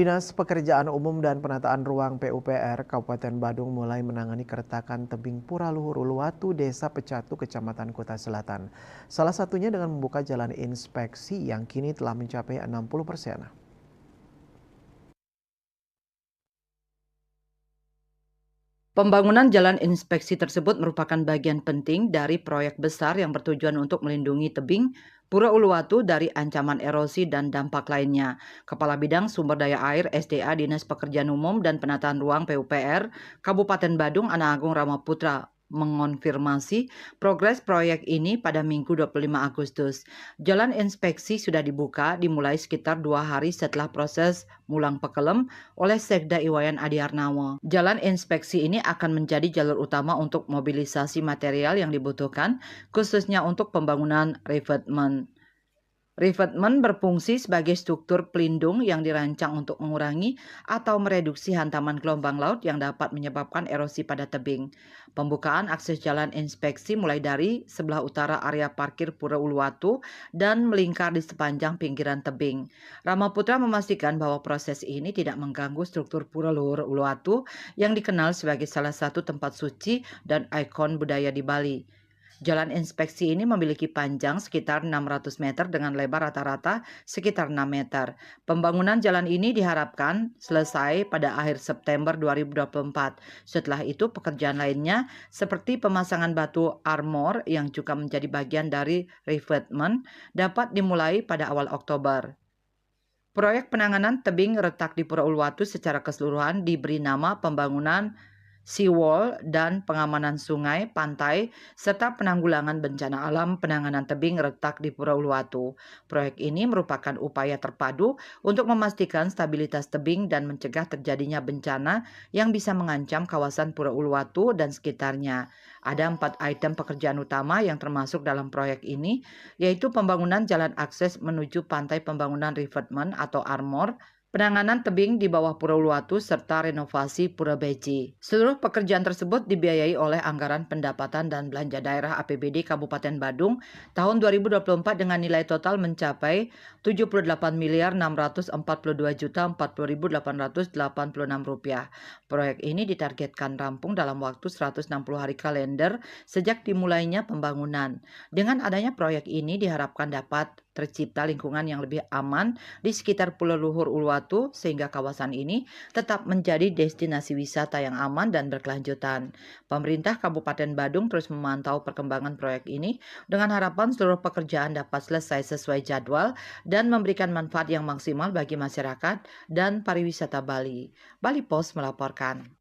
Dinas Pekerjaan Umum dan Penataan Ruang PUPR Kabupaten Badung mulai menangani keretakan tebing Pura Luhur Uluwatu, Desa Pecatu, Kecamatan Kuta Selatan. Salah satunya dengan membuka jalan inspeksi yang kini telah mencapai 60%. Pembangunan jalan inspeksi tersebut merupakan bagian penting dari proyek besar yang bertujuan untuk melindungi tebing Pura Uluwatu dari ancaman erosi dan dampak lainnya. Kepala Bidang Sumber Daya Air SDA Dinas Pekerjaan Umum dan Penataan Ruang PUPR Kabupaten Badung Ana Agung Ramaputra mengonfirmasi progres proyek ini pada Minggu 25 Agustus. Jalan inspeksi sudah dibuka dimulai sekitar 2 hari setelah proses mulang pekelem oleh Sekda Iwayan Adiarnawa. Jalan inspeksi ini akan menjadi jalur utama untuk mobilisasi material yang dibutuhkan, khususnya untuk pembangunan revetment. Revetment berfungsi sebagai struktur pelindung yang dirancang untuk mengurangi atau mereduksi hantaman gelombang laut yang dapat menyebabkan erosi pada tebing. Pembukaan akses jalan inspeksi mulai dari sebelah utara area parkir Pura Uluwatu dan melingkar di sepanjang pinggiran tebing. Ramaputra memastikan bahwa proses ini tidak mengganggu struktur Pura Luhur Uluwatu yang dikenal sebagai salah satu tempat suci dan ikon budaya di Bali. Jalan inspeksi ini memiliki panjang sekitar 600 meter dengan lebar rata-rata sekitar 6 meter. Pembangunan jalan ini diharapkan selesai pada akhir September 2024. Setelah itu pekerjaan lainnya seperti pemasangan batu armor yang juga menjadi bagian dari revetment dapat dimulai pada awal Oktober. Proyek penanganan tebing retak di Pura Uluwatu secara keseluruhan diberi nama pembangunan seawall dan pengamanan sungai, pantai, serta penanggulangan bencana alam penanganan tebing retak di Pura Uluwatu. Proyek ini merupakan upaya terpadu untuk memastikan stabilitas tebing dan mencegah terjadinya bencana yang bisa mengancam kawasan Pura Uluwatu dan sekitarnya. Ada 4 item pekerjaan utama yang termasuk dalam proyek ini, yaitu pembangunan jalan akses menuju pantai pembangunan revetment atau armor, penanganan tebing di bawah Pura Uluwatu, serta renovasi Pura Beci. Seluruh pekerjaan tersebut dibiayai oleh anggaran pendapatan dan belanja daerah APBD Kabupaten Badung tahun 2024 dengan nilai total mencapai Rp78.642.040.886. Proyek ini ditargetkan rampung dalam waktu 160 hari kalender sejak dimulainya pembangunan. Dengan adanya proyek ini diharapkan dapat tercipta lingkungan yang lebih aman di sekitar Pulau Luhur Uluwatu sehingga kawasan ini tetap menjadi destinasi wisata yang aman dan berkelanjutan. Pemerintah Kabupaten Badung terus memantau perkembangan proyek ini dengan harapan seluruh pekerjaan dapat selesai sesuai jadwal dan memberikan manfaat yang maksimal bagi masyarakat dan pariwisata Bali. Bali Post melaporkan.